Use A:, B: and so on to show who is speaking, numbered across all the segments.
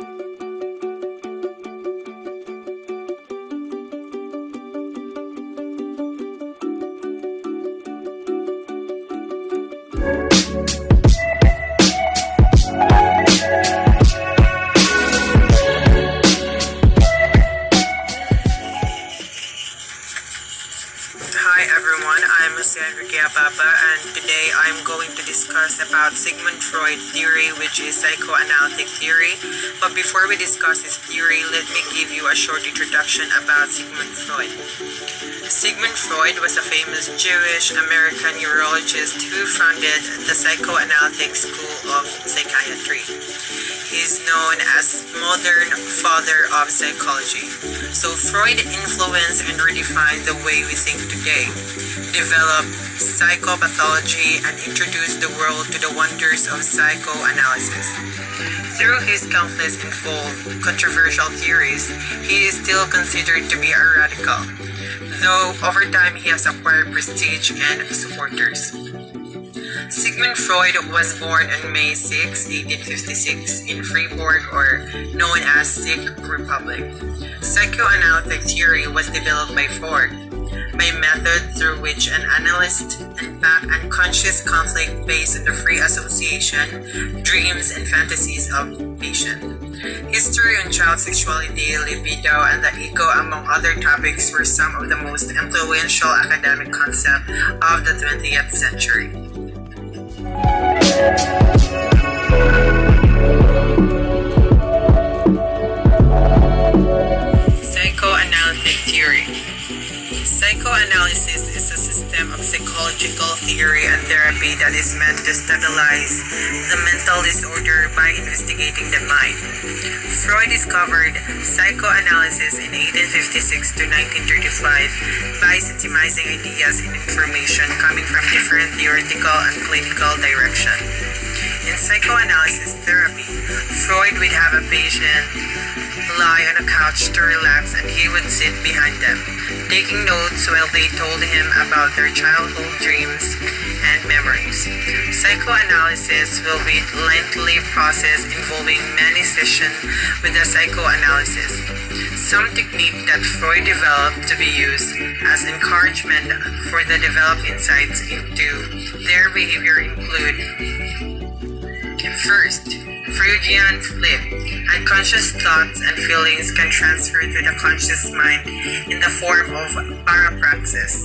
A: Hi everyone, I'm Papa, and today I'm going to discuss about Sigmund Freud theory, which is psychoanalytic theory. But before we discuss his theory, let me give you a short introduction about Sigmund Freud. Sigmund Freud was a famous Jewish-American neurologist who founded the Psychoanalytic School of Psychiatry. He is known as modern father of psychology. So Freud influenced and redefined the way we think today, developed psychopathology, and introduced the world to the wonders of psychoanalysis. Through his countless involved controversial theories, he is still considered to be a radical, though over time he has acquired prestige and supporters. Sigmund Freud was born on May 6, 1856 in Freiburg, or known as Czech Republic. Psychoanalytic theory was developed by Freud, a method through which an analyst unpacks unconscious conflict based on the free association, dreams, and fantasies of the patient. History on child sexuality, libido, and the ego, among other topics, were some of the most influential academic concepts of the 20th century. Psychoanalytic theory. Psychoanalysis is a system of psychological theory and therapy that is meant to stabilize the mental disorder by investigating the mind. Freud discovered psychoanalysis in 1856 to 1935 by systemizing ideas and information coming from different theoretical and clinical directions. In psychoanalysis therapy, Freud would have a patient lie on a couch to relax, and he would sit behind them, taking notes while they told him about their childhood dreams and memories. Psychoanalysis will be a lengthy process involving many sessions with the psychoanalysis. Some technique that Freud developed to be used as encouragement for the developed insights into their behavior include: first, Freudian flip. Unconscious thoughts and feelings can transfer to the conscious mind in the form of parapraxis.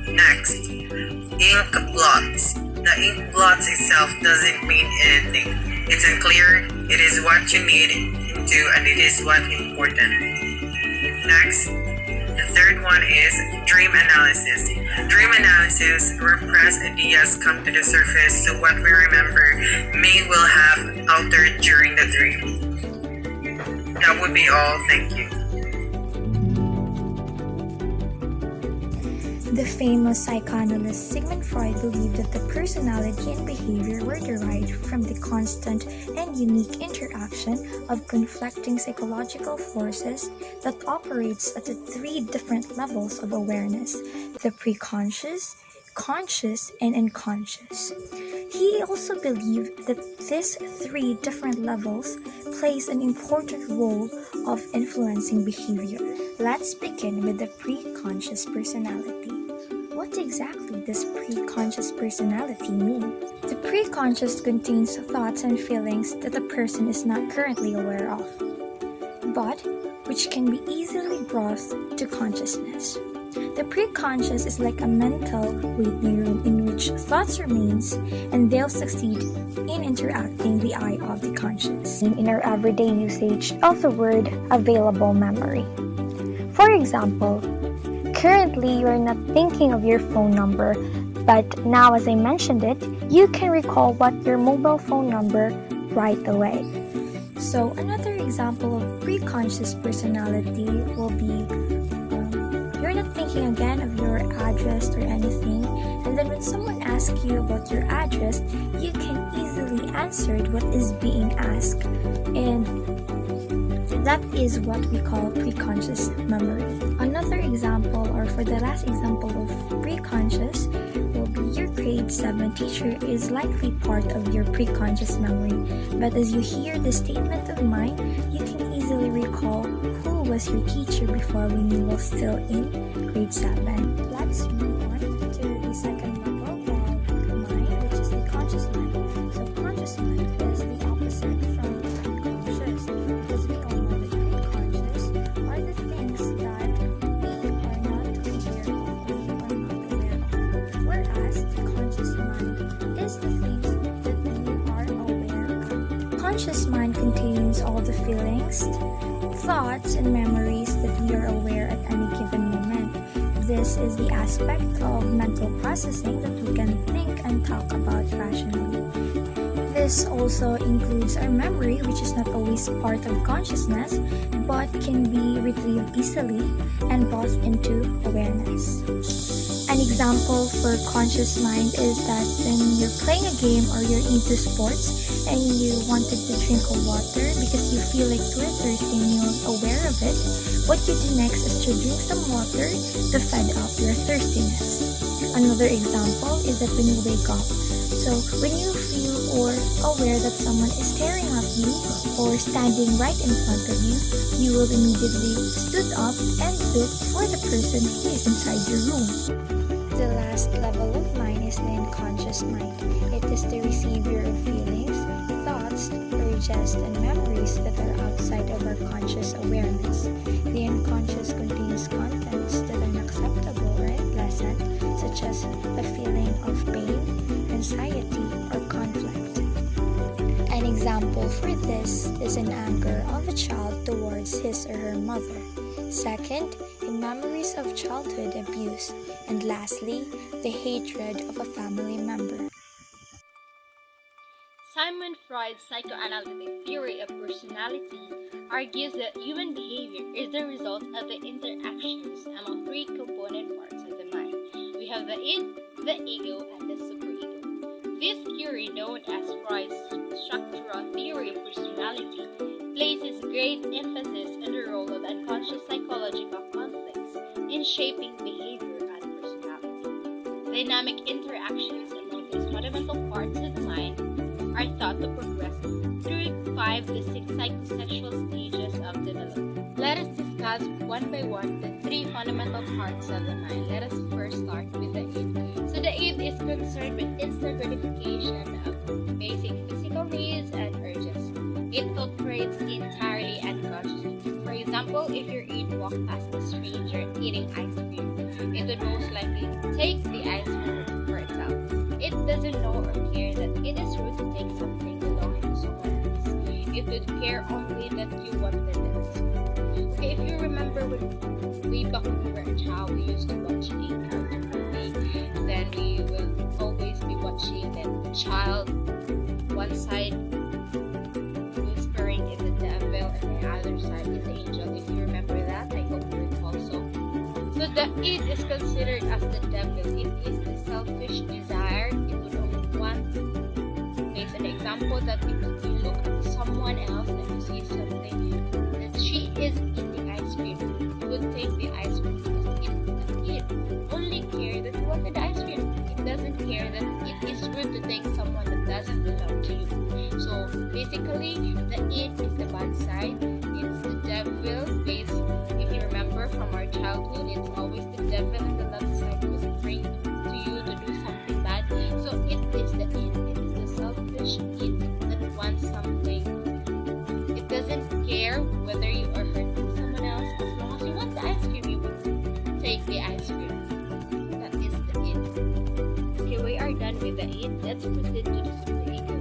A: Next, ink blots. The ink blots itself doesn't mean anything. It's unclear, it is what you need into, and it is what important. Next, the third one is dream analysis. Dream analysis, repressed ideas come to the surface, so what we remember may well have altered during the dream. That would be all. Thank you.
B: The famous psychoanalyst Sigmund Freud believed that the personality and behavior were derived from the constant and unique interaction of conflicting psychological forces that operates at the three different levels of awareness: the preconscious, conscious, and unconscious. He also believed that these three different levels plays an important role of influencing behavior. Let's begin with the preconscious personality. What exactly does preconscious personality mean? The preconscious contains thoughts and feelings that the person is not currently aware of, but which can be easily brought to consciousness. The preconscious is like a mental waiting room in which thoughts remains, and they'll succeed in interacting the eye of the conscious in our everyday usage of the word available memory. For example, currently you're not thinking of your phone number, but now as I mentioned it, you can recall what your mobile phone number right away. So another example of preconscious personality will be you're not thinking again of your address or anything, and then when someone asks you about your address, you can easily answer what is being asked, and that is what we call preconscious memory. Another example, or for for the last example of preconscious will be your grade 7 teacher is likely part of your preconscious memory, but as you hear the statement of mine, you can easily recall who was your teacher before when you were still in grade 7. Let's move on to the second level of mind, which is the conscious mind. So conscious mind is the opposite from unconscious, because we all know that unconscious are the things that we are not aware of, whereas the conscious mind is the things that we are aware of. Conscious mind contains all the feelings, thoughts, and memories that we are aware at any given moment. This is the aspect of mental processing that we can think and talk about rationally. This also includes our memory, which is not always part of consciousness, but can be retrieved easily and brought into awareness. An example for conscious mind is that when you're playing a game or you're into sports and you wanted to drink water because you feel like you're thirsty and you're aware of it, what you do next is to drink some water to fed up your thirstiness. Another example is that when you wake up, so when you feel or aware that someone is staring at you or standing right in front of you, you will immediately stood up and look for the person who is inside your room. The last level of mind is the unconscious mind. It is the receiver of feelings, thoughts, urges, and memories that are outside of our conscious awareness. The unconscious contains contents that are unacceptable or unpleasant, such as a feeling of pain, anxiety, or conflict. An example for this is an anger of a child towards his or her mother. Second, in memories of childhood abuse. And lastly, the hatred of a family member.
C: Sigmund Freud's psychoanalytic theory of personality argues that human behavior is the result of the interactions among three component parts of the mind. We have the id, the ego, and the superego. This theory, known as Freud's structural theory of personality, places great emphasis on the role of unconscious psychological conflicts in shaping behavior and personality. Dynamic interactions among these fundamental parts of the mind are thought to progress through 5 distinct psychosexual stages of development. Let us discuss one by one the 3 fundamental parts of the mind. Let us first start with the id. So the id is concerned with instant gratification of basic physical needs and urges. It operates entirely unconsciously. For example, if your id walked past a stranger eating ice cream, it would most likely take the ice cream for itself. It doesn't know or care that it is rude to take something belonging to someone else. It would care only that you wanted it. Okay, if you remember way back when we were a child, we used to watch a cartoon movie. Then we will always be watching that child, one side whispering is the devil and the other side is the angel. If you remember that, I hope you recall so. So the id is considered as the devil. It is the selfish desire. It would only want, based on the example that if you look at someone else and you see something that she is eating ice cream, you would take the ice cream because it only care that you wanted the ice cream. It doesn't care that it is rude to take someone that doesn't belong to you. So basically, the id is the bad side. It's the devil based, if you remember from our childhood, it's always the devil and the left side who's bring to you to do something bad. So it is the id. It is the selfish id that wants something. It doesn't care whether you are hurting someone else. As long as you want the ice cream, you will take the ice cream. That is the id. Okay, we are done with the id. Let's proceed to the superego.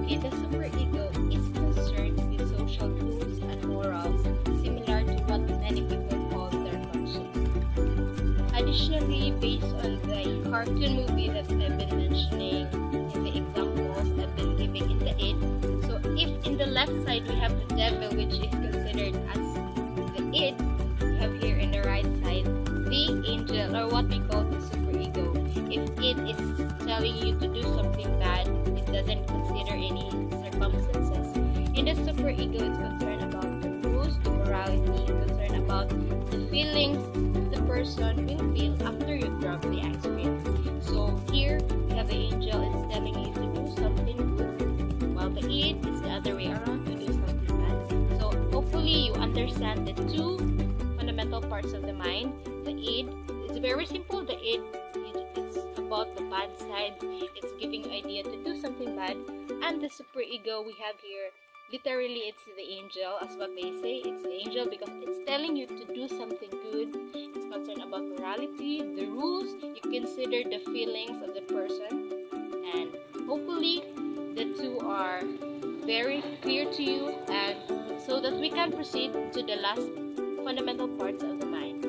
C: Okay, the superego is concerned with social rules and morals, similar to what many people call their conscience. Additionally, based on the cartoon movie that I've been mentioning in the examples I've been giving in the id, so if in the left side we have the devil, which is considered as the id, we have here in the right side the angel, or what we call the superego. If it is telling you to do something bad, it doesn't consider any circumstances. In the superego, it's concerned about the rules, the morality, concerned about the feelings, the person will feel after you grab the ice cream. So here we have the angel is telling you to do something good, while the id is the other way around, to do something bad. So hopefully you understand the two fundamental parts of the mind. The id is very simple. The id, it's about the bad side. It's giving you idea to do something bad. And the superego we have here, literally it's the angel, as what they say. It's the angel because it's telling you to do something good. It's concerned about morality, the rules. You consider the feelings of the person. And hopefully the two are very clear to you, and so that we can proceed to the last fundamental parts of the mind.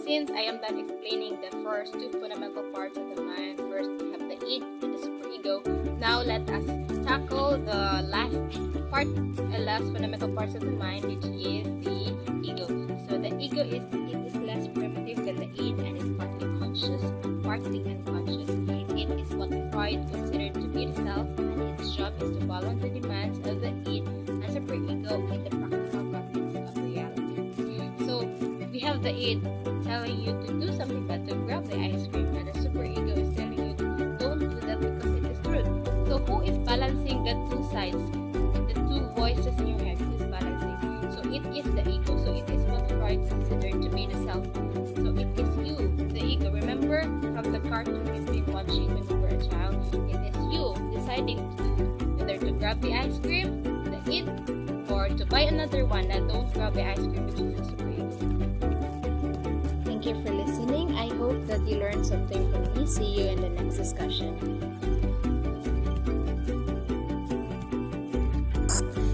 C: Since I am done explaining the first two fundamental parts of the mind, first we have the id and the superego. Now let us tackle the last part, last fundamental parts of the mind, which is the ego. So the ego is less primitive than the id and is partly conscious, partly unconscious. It is what Freud considered to be the self, and its job is to balance the demands of the id and superego in the practical context of reality. So we have the id telling you to do something bad, to grab the ice cream, and the superego is telling you don't do that because it is truth. So who is balancing the two sides, the two voices in your head? Who is balancing? So it is the ego. So it is what Freud considered to be the self. So it is you, the ego. Remember from the cartoon you've been watching when you were a child, it is you deciding to whether to grab the ice cream, the id, or to buy another one that don't grab the ice cream, which is the superego. Thank you for listening. I hope that you learned something from me. See you in the next discussion.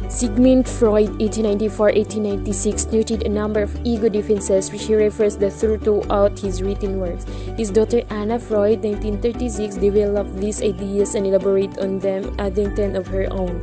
D: Sigmund Freud, 1894-1896, noted a number of ego defenses which he refers the throughout his written works. His daughter Anna Freud, 1936, developed these ideas and elaborated on them, adding 10 of her own.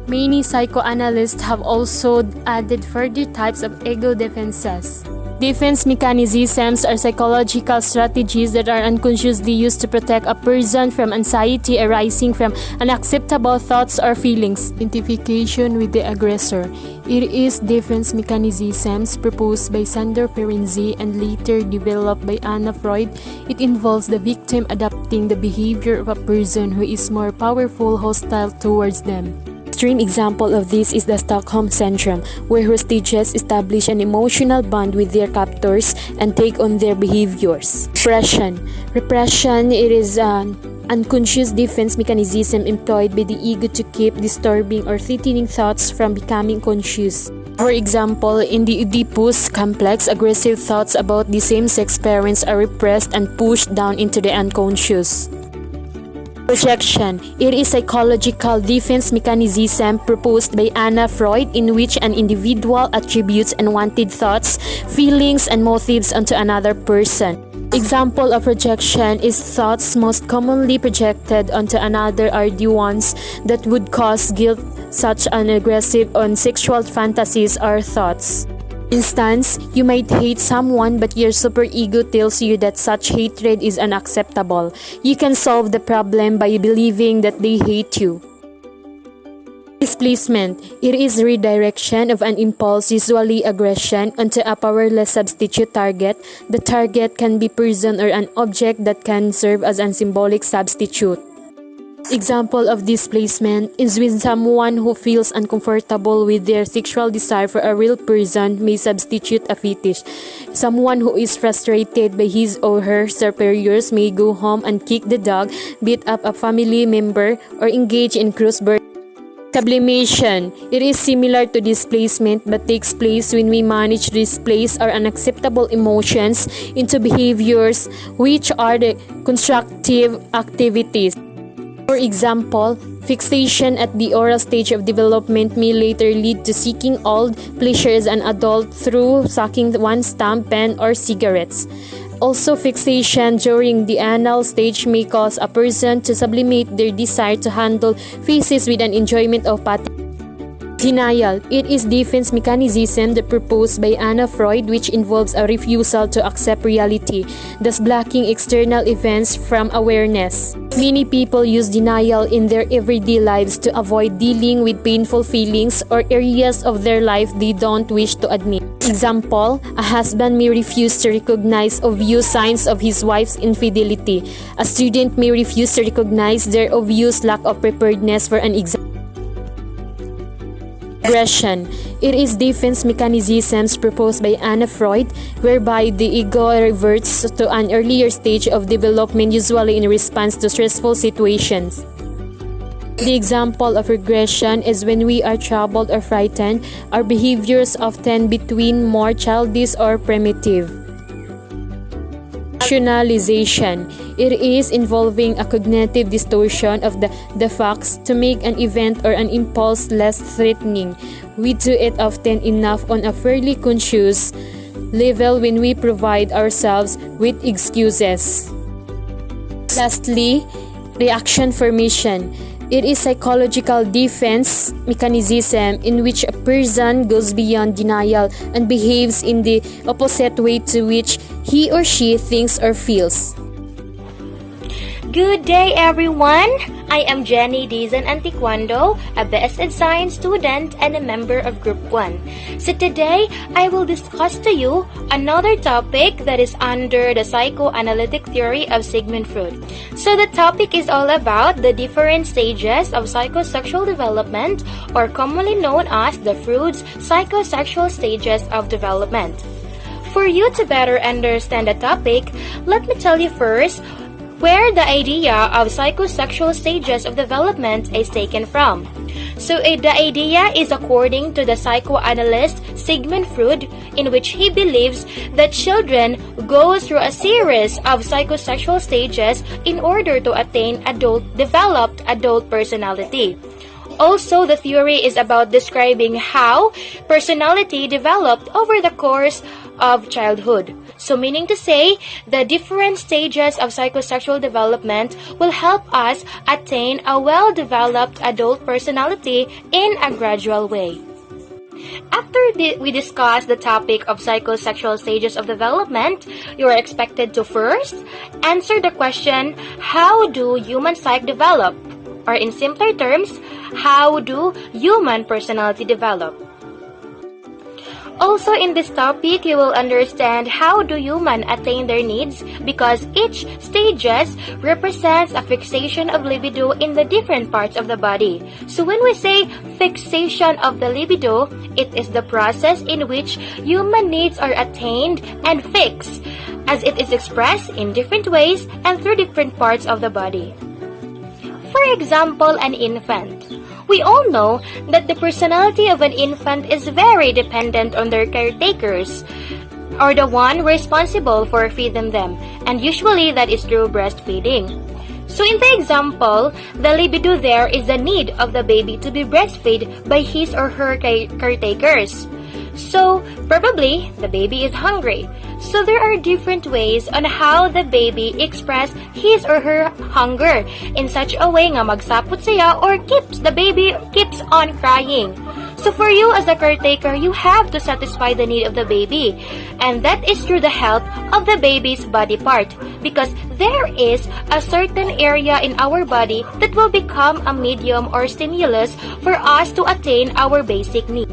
D: Many psychoanalysts have also added further types of ego defenses. Defense mechanisms are psychological strategies that are unconsciously used to protect a person from anxiety arising from unacceptable thoughts or feelings. Identification with the aggressor. It is defense mechanisms proposed by Sandor Ferenczi and later developed by Anna Freud. It involves the victim adopting the behavior of a person who is more powerful, hostile towards them. Extreme example of this is the Stockholm Syndrome, where hostages establish an emotional bond with their captors and take on their behaviors. Repression, it is an unconscious defense mechanism employed by the ego to keep disturbing or threatening thoughts from becoming conscious. For example, in the Oedipus complex, aggressive thoughts about the same-sex parents are repressed and pushed down into the unconscious. Projection. It is a psychological defense mechanism proposed by Anna Freud in which an individual attributes unwanted thoughts, feelings, and motives onto another person. Example of projection is thoughts most commonly projected onto another are the ones that would cause guilt, such as aggressive or sexual fantasies or thoughts. Instance, you might hate someone but your superego tells you that such hatred is unacceptable. You can solve the problem by believing that they hate you. Displacement. It is redirection of an impulse, usually aggression, onto a powerless substitute target. The target can be person or an object that can serve as a symbolic substitute. Example of displacement is when someone who feels uncomfortable with their sexual desire for a real person may substitute a fetish. Someone who is frustrated by his or her superiors may go home and kick the dog, beat up a family member, or engage in cross-border sublimation. It is similar to displacement but takes place when we manage to displace our unacceptable emotions into behaviors which are the constructive activities. For example, fixation at the oral stage of development may later lead to seeking old pleasure as an adult through sucking one's thumb, pen, or cigarettes. Also, fixation during the anal stage may cause a person to sublimate their desire to handle feces with an enjoyment of patting. Denial. It is defense mechanism that proposed by Anna Freud which involves a refusal to accept reality, thus blocking external events from awareness. Many people use denial in their everyday lives to avoid dealing with painful feelings or areas of their life they don't wish to admit. Example, a husband may refuse to recognize obvious signs of his wife's infidelity. A student may refuse to recognize their obvious lack of preparedness for an exam. Aggression. It is defense mechanisms proposed by Anna Freud, whereby the ego reverts to an earlier stage of development, usually in response to stressful situations. The example of regression is when we are troubled or frightened, our behaviors often between more childish or primitive. Rationalization. It is involving a cognitive distortion of the facts to make an event or an impulse less threatening. We do it often enough on a fairly conscious level when we provide ourselves with excuses. Lastly, reaction formation. It is psychological defense mechanism in which a person goes beyond denial and behaves in the opposite way to which he or she thinks or feels.
E: Good day, everyone! I am Jenny Dizan Antiquando, a BSed Science student and a member of Group 1. So today, I will discuss to you another topic that is under the psychoanalytic theory of Sigmund Frued. So the topic is all about the different stages of psychosexual development, or commonly known as the Freud's psychosexual stages of development. For you to better understand the topic, let me tell you first where the idea of psychosexual stages of development is taken from. So the idea is according to the psychoanalyst Sigmund Frued, in which he believes that children go through a series of psychosexual stages in order to attain developed adult personality. Also, the theory is about describing how personality developed over the course of childhood. So meaning to say, the different stages of psychosexual development will help us attain a well-developed adult personality in a gradual way. After we discuss the topic of psychosexual stages of development, you are expected to first answer the question, how do human psyche develop? Or in simpler terms, how do human personality develop? Also, in this topic, you will understand how do humans attain their needs, because each stages represents a fixation of libido in the different parts of the body. So when we say fixation of the libido, it is the process in which human needs are attained and fixed, as it is expressed in different ways and through different parts of the body. For example, an infant. We all know that the personality of an infant is very dependent on their caretakers, or the one responsible for feeding them, and usually that is through breastfeeding. So in the example, the libido there is the need of the baby to be breastfed by his or her caretakers. So probably the baby is hungry. So there are different ways on how the baby express his or her hunger in such a way nga magsapot siya or the baby keeps on crying. So for you as a caretaker, you have to satisfy the need of the baby, and that is through the help of the baby's body part, because there is a certain area in our body that will become a medium or stimulus for us to attain our basic needs.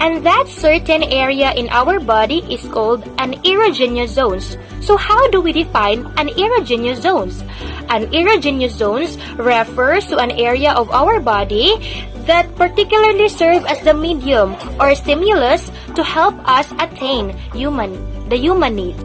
E: And that certain area in our body is called an erogenous zones. So how do we define an erogenous zones? An erogenous zones refers to an area of our body that particularly serve as the medium or stimulus to help us attain the human need.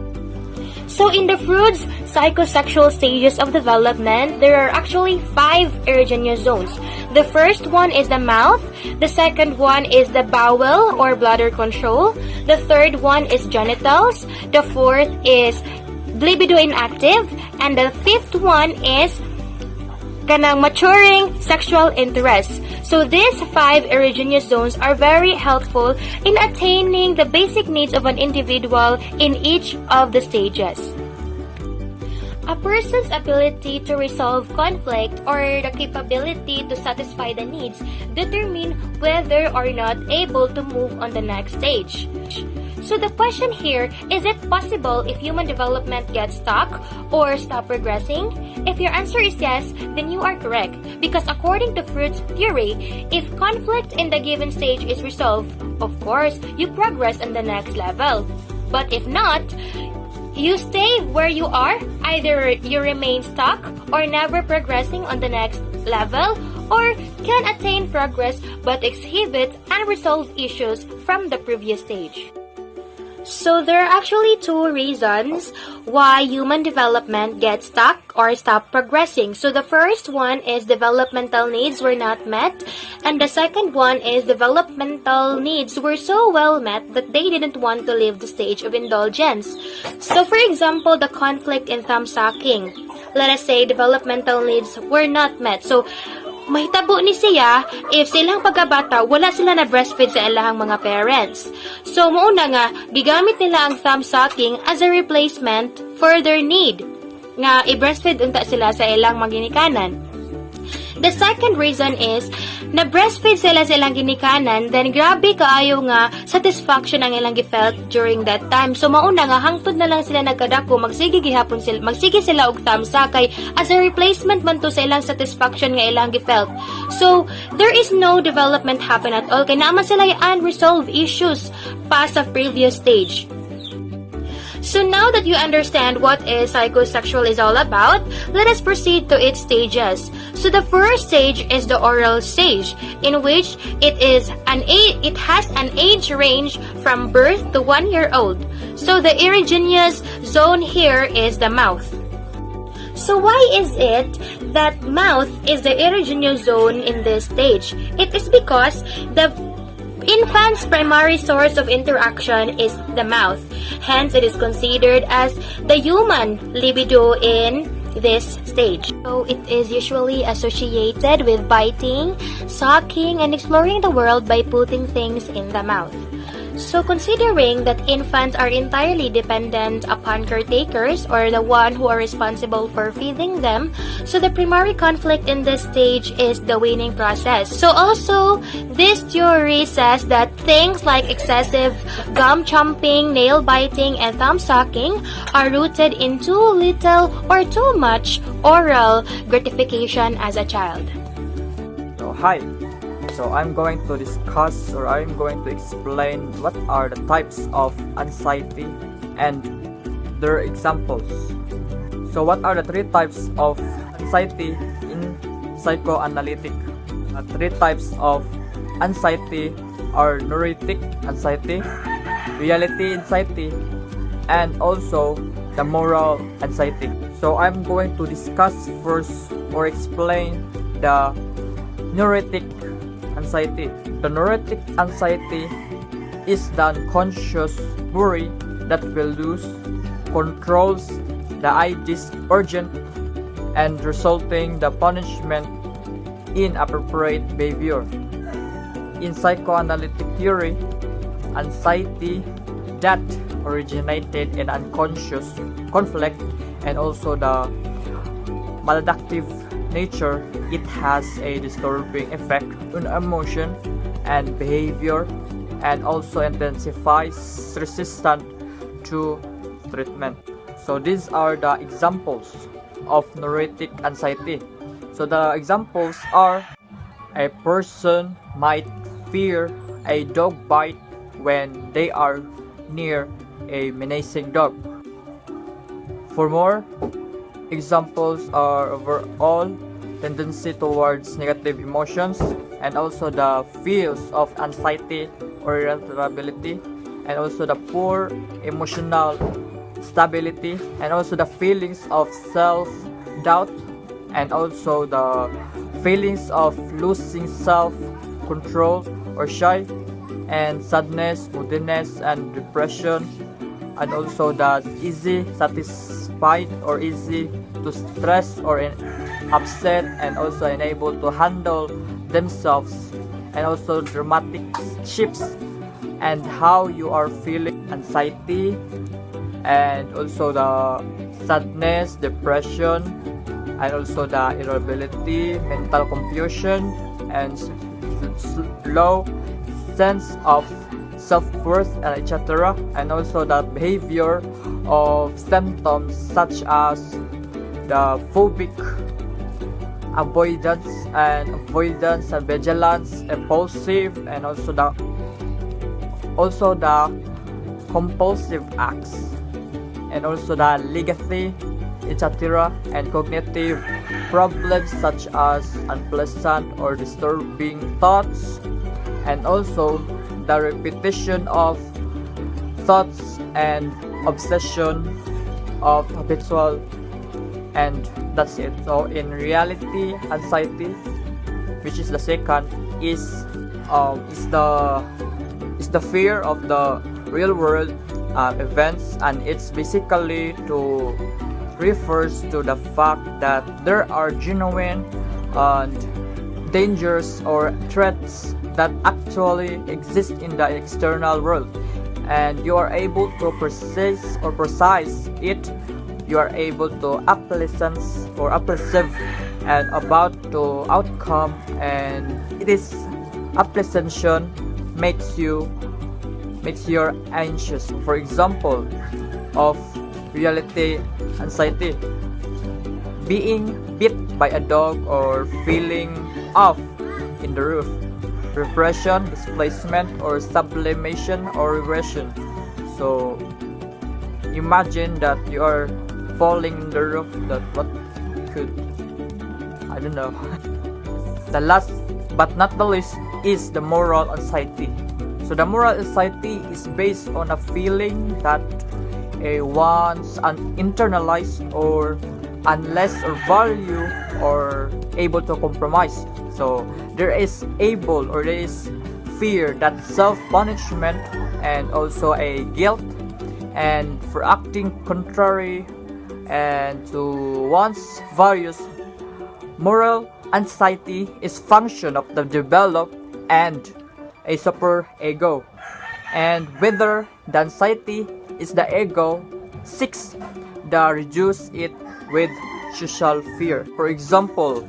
E: So in the Freud's psychosexual stages of development, there are actually 5 erogenous zones. The first one is the mouth, the second one is the bowel or bladder control, the third one is genitals, the fourth is libido inactive, and the fifth one is kanang maturing sexual interest. So these 5 erogenous zones are very helpful in attaining the basic needs of an individual in each of the stages. A person's ability to resolve conflict or the capability to satisfy the needs determine whether or not able to move on the next stage. So the question here, is it possible if human development gets stuck or stop progressing? If your answer is yes, then you are correct. Because according to Frued's theory, if conflict in the given stage is resolved, of course, you progress on the next level. But if not, you stay where you are, either you remain stuck or never progressing on the next level, or can attain progress but exhibit unresolved issues from the previous stage. So there are actually two reasons why human development gets stuck or stop progressing. So the first one is developmental needs were not met, and the second one is developmental needs were so well met that they didn't want to leave the stage of indulgence. So for example, the conflict in thumb sucking. Let us say developmental needs were not met. So mahitabo ni siya if silang pagkabata wala sila na breastfeed sa ilahang mga parents. So mauna nga gigamit nila ang thumb sucking as a replacement for their need nga i-breastfeed unta sila sa ilang mga ginikanan. The second reason is na breastfeed sila sa ilang ginikanan, then grabe kaayo nga satisfaction ang ilang gifelt during that time. So mauna nga hangtod na lang sila nagkadako, magsige sila og thumb sakay as a replacement man to sa ilang satisfaction nga ilang gifelt. So there is no development happen at all kay naman sila yung unresolved issues past of previous stage. So now that you understand what is psychosexual is all about, let us proceed to its stages. So the first stage is the oral stage, in which it has an age range from birth to 1 year old. So the erogenous zone here is the mouth. So why is it that mouth is the erogenous zone in this stage? It is because the infant's primary source of interaction is the mouth. Hence, it is considered as the human libido in this stage. So, it is usually associated with biting, sucking, and exploring the world by putting things in the mouth. So, considering that infants are entirely dependent upon caretakers or the one who are responsible for feeding them, so the primary conflict in this stage is the weaning process. So, also, this theory says that things like excessive gum chomping, nail biting, and thumb sucking are rooted in too little or too much oral gratification as a child.
F: So, hi. So I'm going to discuss or I'm going to explain what are the types of anxiety and their examples. So what are the three types of anxiety in psychoanalytic? The three types of anxiety are neurotic anxiety, reality anxiety, and also the moral anxiety. So I'm going to discuss first or explain the neurotic anxiety. The neurotic anxiety is the unconscious worry that will lose controls the ID's urgent and resulting the punishment in appropriate behavior. In psychoanalytic theory, anxiety that originated in unconscious conflict and also the maladaptive nature, it has a disturbing effect on emotion and behavior and also intensifies resistance to treatment. So these are the examples of neurotic anxiety. So the examples are: a person might fear a dog bite when they are near a menacing dog. For more examples are overall tendency towards negative emotions and also the fears of anxiety or irritability and also the poor emotional stability and also the feelings of self-doubt and also the feelings of losing self-control or shy and sadness, moodiness and depression and also the easy satisfied or easy to stress or upset and also unable to handle themselves and also dramatic shifts and how you are feeling anxiety and also the sadness, depression and also the irritability, mental confusion and low sense of self-worth, and etc. And also the behavior of symptoms such as the phobic avoidance and vigilance, impulsive, and also the compulsive acts, and also the legacy, etc., and cognitive problems such as unpleasant or disturbing thoughts, and also the repetition of thoughts and obsession of habitual, and that's it. So in reality, anxiety, which is the second, is the fear of the real world events, and it's basically refers to the fact that there are genuine dangers or threats that actually exist in the external world, and you are able to process it. You are able to appreciate and about the outcome, and it is appreciation makes you anxious. For example, of reality anxiety, being bit by a dog or feeling off in the roof, repression, displacement, or sublimation or regression. So imagine that you are falling in the roof, that what could, I don't know. The last but not the least is the moral anxiety. So the moral anxiety is based on a feeling that one's internalized or unless or value or able to compromise. So there is fear that self-punishment, and also a guilt and for acting contrary and to one's values. Moral anxiety is function of the developed and a super ego, and whether the anxiety is the ego seeks to reduce it with social fear. For example,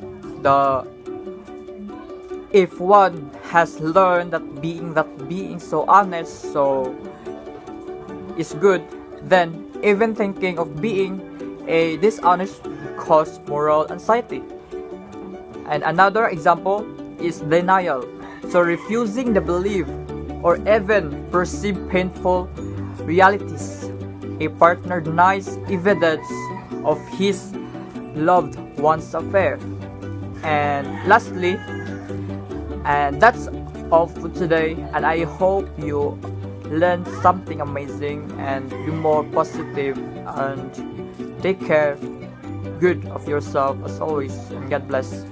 F: if one has learned that being so honest so is good, then even thinking of being a dishonest cause moral anxiety. And another example is denial. So refusing to believe or even perceive painful realities. A partner denies evidence of his loved one's affair. And lastly, and that's all for today, and I hope you learned something amazing and be more positive and take care good of yourself as always, and God bless.